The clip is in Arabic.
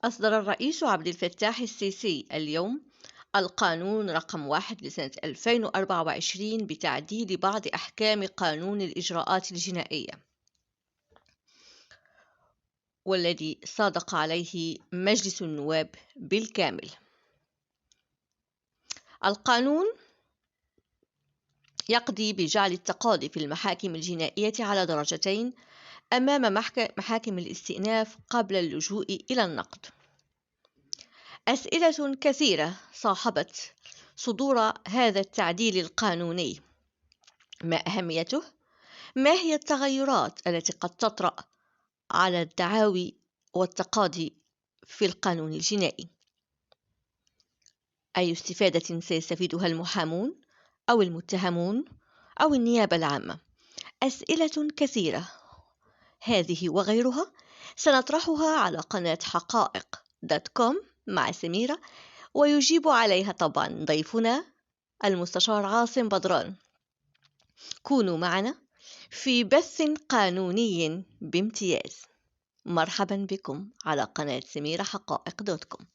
أصدر الرئيس عبد الفتاح السيسي اليوم القانون رقم 1 لسنة 2024 بتعديل بعض أحكام قانون الإجراءات الجنائية، والذي صادق عليه مجلس النواب بالكامل. القانون يقضي بجعل التقاضي في المحاكم الجنائية على درجتين أمام محاكم الاستئناف قبل اللجوء إلى النقد. أسئلة كثيرة صاحبت صدور هذا التعديل القانوني. ما أهميته؟ ما هي التغيرات التي قد تطرأ على الدعاوي والتقاضي في القانون الجنائي؟ أي استفادة سيستفيدها المحامون أو المتهمون أو النيابة العامة؟ أسئلة كثيرة، هذه وغيرها سنطرحها على قناة حقائق.com مع سميرة، ويجيب عليها طبعا ضيفنا المستشار عاصم بدران. كونوا معنا في بث قانوني بامتياز. مرحبا بكم على قناة سميرة حقائق.com.